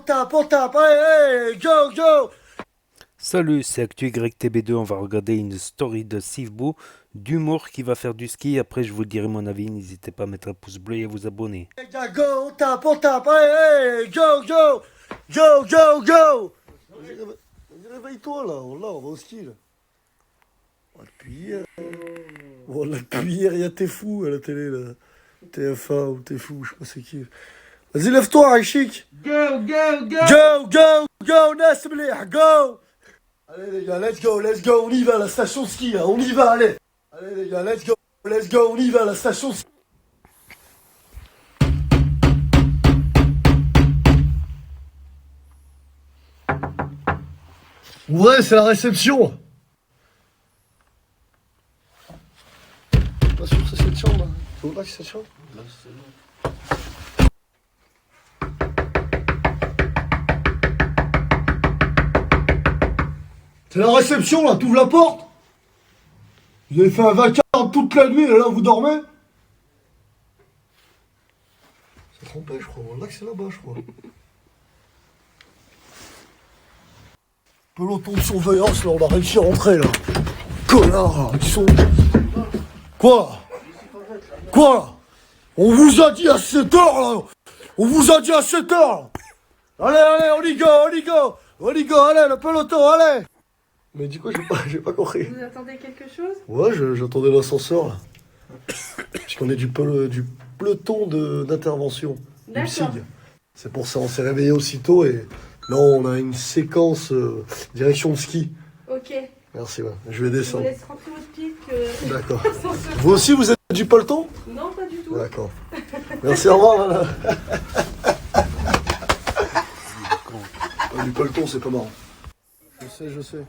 on tape, allez, go, go. Salut, c'est ActuYTB2, on va regarder une story de Sivbo d'humour qui va faire du ski. Après, je vous dirai mon avis. N'hésitez pas à mettre un pouce bleu et à vous abonner. Les gars, go, on tape, allez, go, go, go, go, go. Vas-y, réveille-toi là, on va au ski là. On va depuis hier. On l'a depuis hier, il y a T'es fou à la télé là. TF1 ou T'es fou, je sais pas c'est qui. Vas-y, lève-toi, Rachik. Go, go, go. Go, go, go, Nasblir, go. Allez les gars, let's go, on y va à la station ski là, on y va, allez. Allez les gars, let's go, on y va à la station ski. Ouais, c'est la réception. Pas sûr que c'est cette chambre. Faut pas que c'est cette chambre. Là, c'est bon. C'est la réception là, t'ouvres la porte. Vous avez fait un vacarme toute la nuit et là vous dormez. C'est trompé je crois, là que c'est là-bas je crois. Peloton de surveillance là, on a réussi à rentrer là. Connard, ils sont... Quoi? On vous a dit à 7h là. On vous a dit à 7h. Allez, on y go, allez, le peloton, allez. Mais dis quoi, j'ai pas compris. Vous attendez quelque chose? Ouais, j'attendais l'ascenseur là. Puisqu'on est du peloton d'intervention. Du D'accord. SIG. C'est pour ça, on s'est réveillé aussitôt et là on a une séquence direction de ski. Ok. Merci, ouais. Je vais Je vous descendre. laisse rentrer votre pique. D'accord. Vous aussi, vous êtes du peloton? Non, pas du tout. D'accord. Merci, au revoir. Voilà. Du peloton, c'est pas marrant. Je sais.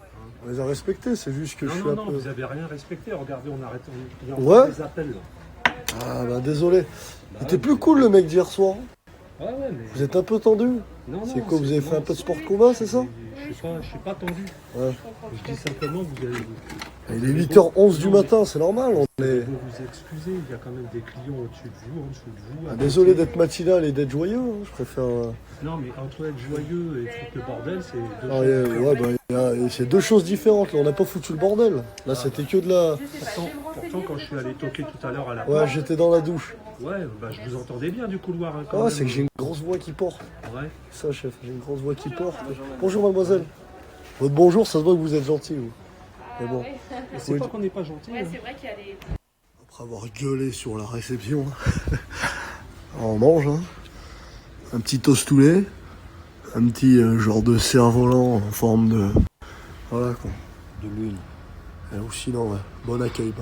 On les a respectés, c'est juste que je suis un peu... vous avez rien respecté. Regardez, on arrête. Il y a Ouais. des appels là. Ah bah désolé. C'était plus cool le mec d'hier soir. Ouais, mais. Vous êtes un peu tendu. Non, C'est quoi, vous avez fait un peu de sport combat, c'est ça? Je suis pas tendu. Ouais. Je dis simplement que vous allez. Il est 8h11 du matin, c'est normal. On est... Vous vous excusez, il y a quand même des clients au-dessus de vous, en dessous de vous. Ah, désolé d'être matinal et d'être joyeux, hein. Je préfère... Non, mais entre être joyeux et foutre le bordel, c'est deux Ah, choses. ouais, bah, c'est deux choses différentes. Là, on n'a pas foutu le bordel. Là, c'était que de la... Pourtant, quand je suis allé toquer tout à l'heure à la Ouais, porte, j'étais dans la douche. ouais, bah, je vous entendais bien du couloir. Hein, quand Ah, même. c'est que j'ai une grosse voix qui porte. Ouais. Ça, chef, j'ai une grosse voix qui porte. Bonjour, mademoiselle. Votre bonjour, ça se voit que vous êtes gentil, vous. Mais bon. Et c'est Oui. pas qu'on n'est pas gentil. Ouais, hein. c'est vrai qu'il y a des... Après avoir gueulé sur la réception, on mange, hein. Un petit toastoulet, un petit genre de cerf-volant en forme de... Voilà, quoi. De lune. Ou sinon, ouais. Bon accueil.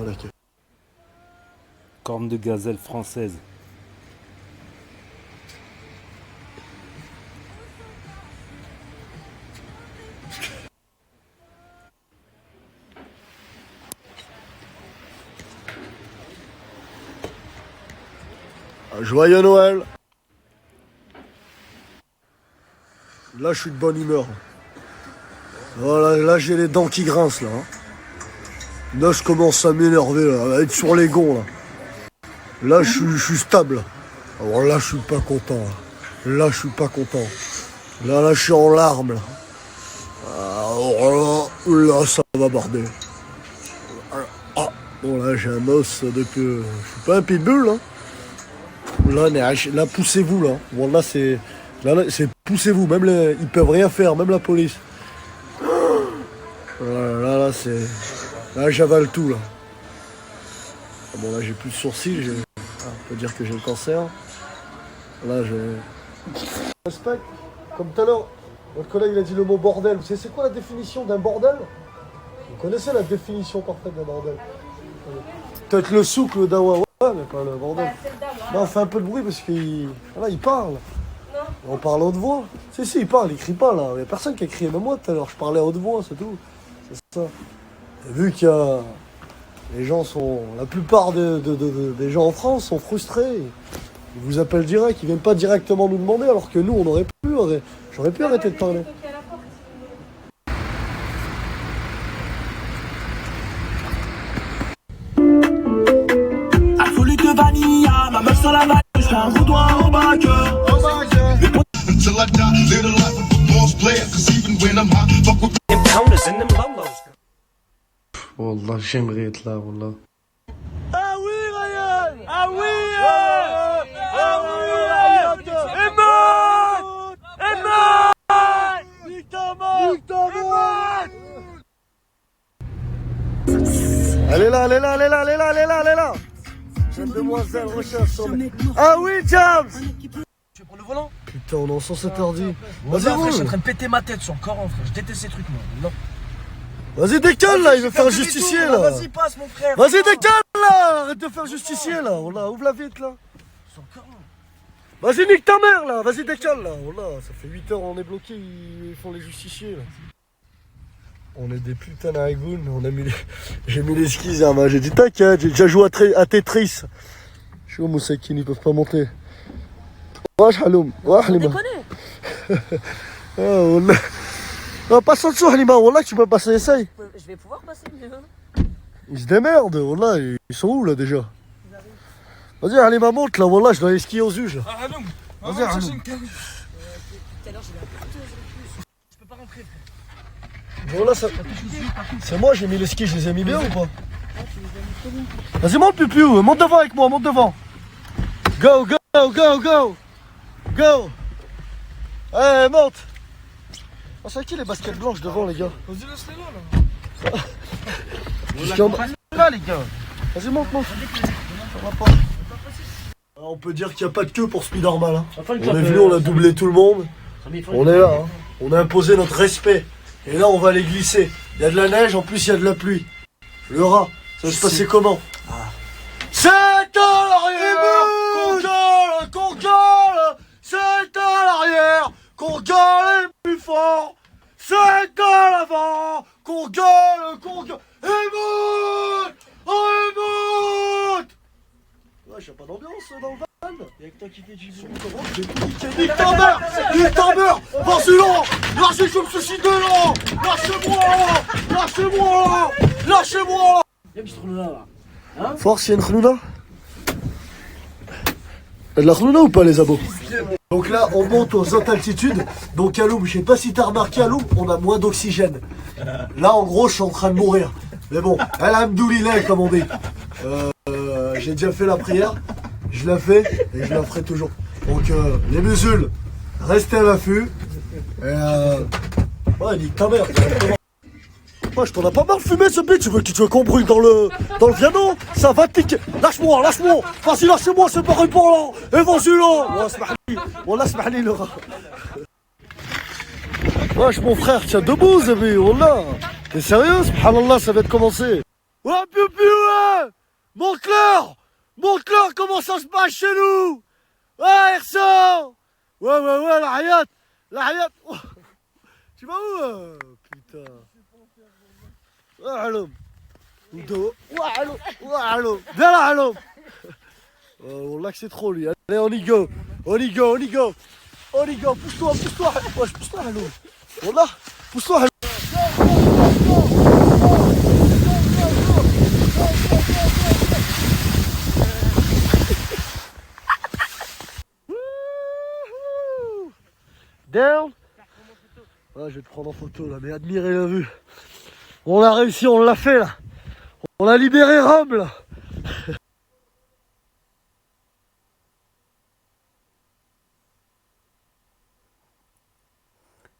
Corne de gazelle française. Joyeux Noël. Là, je suis de bonne humeur. Voilà, là, j'ai les dents qui grincent, là. Hein. Là, je commence à m'énerver, là, à être sur les gonds, là. Là, je suis stable. Alors là, je suis pas content. Là, je suis pas content. Là, je suis en larmes, là. Alors là, ça va barder. Ah, bon, là, j'ai un os depuis... Je suis pas un pitbull, hein. Là, poussez-vous, là. Bon, là, c'est poussez-vous. Même ils peuvent rien faire, même la police. Là, c'est... Là, j'avale tout, là. Bon, là, j'ai plus de sourcils. On peut dire que j'ai le cancer. Là, j'ai... Respect. Comme tout à l'heure, votre collègue, il a dit le mot bordel. Vous savez, c'est quoi la définition d'un bordel? Vous connaissez la définition parfaite d'un bordel? Peut-être le souk, le dawa, ouais, mais pas le bordel. Non, on fait un peu de bruit parce qu'il parle. Non. On parle à haute voix. Si, il parle, il crie pas là. Il n'y a personne qui a crié, même moi tout à l'heure. Je parlais à haute voix, c'est tout. C'est ça. Et vu qu'il y a... Les gens sont... La plupart des gens en France sont frustrés. Ils vous appellent direct, ils viennent pas directement nous demander, alors que nous, on aurait pu... J'aurais pu arrêter de parler. Absolute vanilla, ma meuf sur la vague, je fais un roudoir au bac. I die. Live the life of a boss player, cause even when I'm high, fuck with them counters and them lolos. Wallah, j'aimerais être là, wallah. Ah oui, Ryan! Ah oui! Ah oui, Ryan! Eman! Eman! Nique ta mère! Nique ta mère! Elle est là, elle est là, elle est là, elle est là, elle est là, elle est là. Jeune demoiselle recherche son mec. Ah oui, James! Tu veux prendre le volant? Putain, on est en 107 ordi. Vas-y, Vas-y, frère, je suis en roule. train de péter ma tête sur le Coran, frère. Je déteste ces trucs, moi. Non. Vas-y, décale là, il veut faire justicier là. Vas-y, passe, mon frère. Vas-y, décale là. Arrête de faire justicier là. Voilà, ouvre la vitre là. Sur le Coran. Vas-y, nique ta mère là. Vas-y, décale là. Voilà, ça fait 8 heures, on est bloqué. Ils font les justiciers là. On est des putains d'arigounes. On a mis les... J'ai mis les skis, hein, j'ai dit t'inquiète, j'ai déjà joué à Tetris. Je suis au Moussakin, ils peuvent pas monter. Wesh Haloum. Ouais, Halima. Ah, wallah. Ah, passe en dessous, Halima. Wallah, tu peux passer, essaye. Je vais pouvoir passer mieux. Ils se démerdent, wallah. Ils sont où là déjà? Vas-y, Halima, monte là. Wallah, je dois aller skier aux Uges. Ah, Haloum. Vas-y, Haloum. Tout à l'heure, j'ai la porteuse en plus. Je peux pas rentrer, frère. Voilà, ça... C'est moi, j'ai mis les skis, je les ai mis bien ou pas? Vas-y, monte, Pupu, monte devant avec moi, monte devant. Go, go, go, go. Go. Allez, monte. Oh, c'est qui les baskets blanches devant, les gars? Vas-y, laisse-les là. Jusqu'en bas. Là, les gars. Vas-y, monte, monte. Ça va pas. Alors, on peut dire qu'il n'y a pas de queue pour Spider-Man. Hein. On est venu, on a doublé tout le monde. On est là, hein. On a imposé notre respect. Et là, on va aller glisser. Il y a de la neige, en plus, il y a de la pluie. Le rat, ça va se passer comment? C'est à l'arrière qu'on gueule. C'est à l'arrière qu'on gueule les plus fort. C'est à l'avant qu'on gueule, Émoute! Oh, émoute! Ouais, j'ai pas d'ambiance dans le van. Y'a que toi qui fais du son. Nique ta mère! Nique ta mère! Vas-y là! Lâchez, je me suicide là! Lâchez-moi! Lâchez-moi! Lâchez-moi! Y'a une petite roulade là. Force, y'a une khnouna? Y'a de la khnouna ou pas les abos? Donc là, on monte aux hautes altitudes. Donc Aloum, je sais pas si t'as remarqué Aloum, on a moins d'oxygène. Là, en gros, je suis en train de mourir. Mais bon, alhamdoulilah, comme on dit. J'ai déjà fait la prière, je la fais et je la ferai toujours. Donc les musulmans, restez à l'affût. Ouais, nique ta mère. Ouais, je t'en ai pas mal fumé ce bit, tu veux qu'on brûle dans le piano? Ça va piquer. Lâche-moi, lâche-moi. Vas-y, lâchez-moi, c'est pareil pour là. Et vas-y là. Wallah, smahli le rat. Wesh mon frère, tiens debout, Zabi, wallah. T'es sérieux? Subhanallah, ça vient de commencer. Ouais, Pupi, ouais. Montre-leur comment ça se passe chez nous. Ouais, Ersan. Ouais, la hayat. Oh. Tu vas où, putain? Ouais, Haloum. Ouais, Haloum. Viens là, Haloum. Wallah que c'est trop, lui. Allez, on y go. Pousse-toi. Ouais, pousse-toi, Haloum. Wallah, pousse-toi, Haloum. Down. Ouais, je vais te prendre en photo là, mais admirez la vue. On l'a réussi, on l'a fait là. On a libéré Rome là.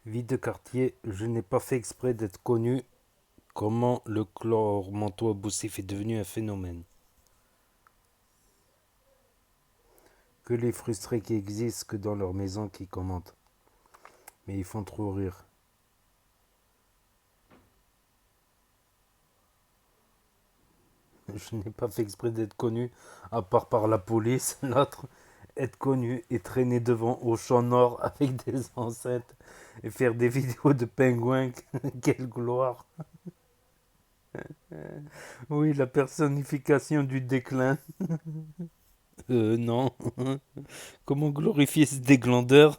Vie de quartier, je n'ai pas fait exprès d'être connu. Comment le chlore manteau aboussif est devenu un phénomène. Que les frustrés qui existent que dans leur maison qui commentent. Mais ils font trop rire. Je n'ai pas fait exprès d'être connu, à part par la police. L'autre, être connu et traîner devant au champ nord avec des enceintes et faire des vidéos de pingouins. Quelle gloire! Oui, la personnification du déclin. Non. Comment glorifier ce déglandeur?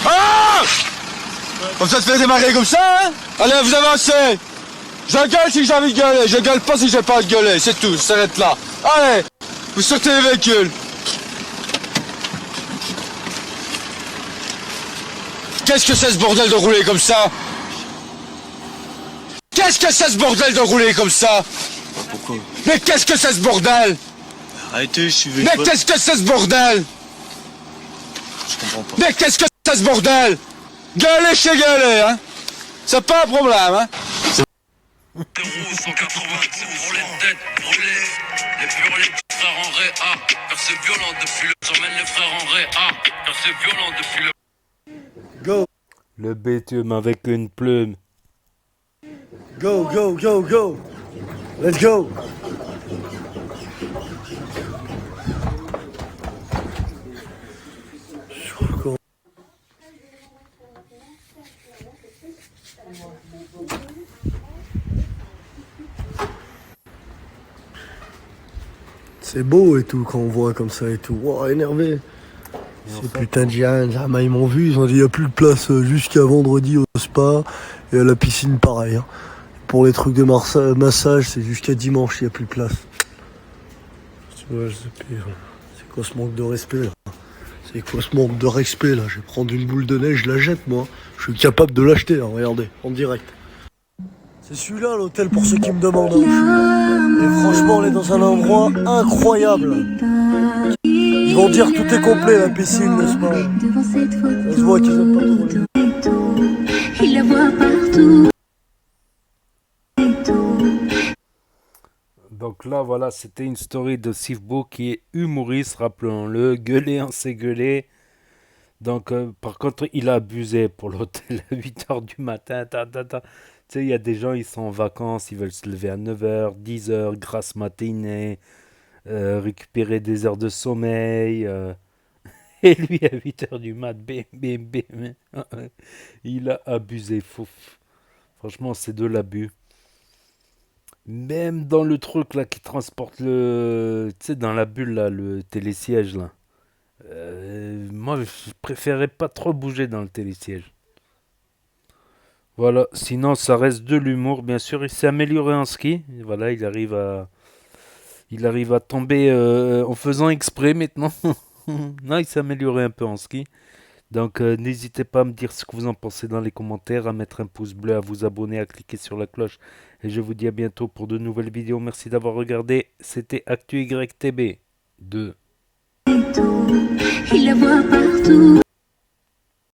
Ah! Comme ça te fait démarrer comme ça, hein? Allez, vous avancez! Je gueule si j'ai envie de gueuler, je gueule pas si j'ai pas de gueuler, c'est tout, ça s'arrête là. Allez, vous sortez les véhicules. Qu'est-ce que c'est ce bordel de rouler comme ça? Qu'est-ce que c'est ce bordel de rouler comme ça? Pourquoi? Mais qu'est-ce que c'est ce bordel? Arrêtez, suivez Mais pas. qu'est-ce que c'est ce bordel? Je comprends pas. Mais qu'est-ce que c'est ce bordel? Gueulez chez gueulez, hein? C'est pas un problème, hein? 190, brûlé de tête, brûlé. Les purés, les frères en réa. Car c'est violent depuis le. J'emmène les frères en réa. Car c'est violent depuis le. Go, Le bitume avec une plume. go, go, go, go. Let's go. C'est beau et tout quand on voit comme ça et tout. Oh, énervé. Ces putains de Giants, ils m'ont vu, ils ont dit il n'y a plus de place jusqu'à vendredi au spa et à la piscine pareil. Hein. Pour les trucs de massage, c'est jusqu'à dimanche, il n'y a plus de place. Ouais, c'est quoi ce manque de respect là? C'est quoi ce manque de respect là? Je vais prendre une boule de neige, je la jette moi. Je suis capable de l'acheter, hein, regardez, en direct. C'est celui-là l'hôtel pour ceux qui me demandent. Hein. Et franchement, on est dans un endroit incroyable. Ils vont dire tout est complet, la piscine, n'est-ce pas? Ça se voit qu'ils aiment pas trop. Il la voit partout. Donc là, voilà, c'était une story de Sifbo qui est humoriste, rappelons-le. Gueuler, on s'est gueulé. Donc, par contre, il a abusé pour l'hôtel à 8h du matin. Tu sais, il y a des gens, ils sont en vacances, ils veulent se lever à 9h, 10h, grasse matinée, récupérer des heures de sommeil. Et lui, à 8h du mat, bim, bim, bim. Il a abusé, fou. Franchement, c'est de l'abus. Même dans le truc là qui transporte le... Tu sais, dans la bulle là, le télésiège là. Moi, je préférais pas trop bouger dans le télésiège. Voilà, sinon ça reste de l'humour, bien sûr. Il s'est amélioré en ski. Voilà, il arrive à tomber en faisant exprès maintenant. Non, il s'est amélioré un peu en ski. Donc n'hésitez pas à me dire ce que vous en pensez dans les commentaires, à mettre un pouce bleu, à vous abonner, à cliquer sur la cloche. Et je vous dis à bientôt pour de nouvelles vidéos. Merci d'avoir regardé. C'était Actu YTB 2. Il la voit partout.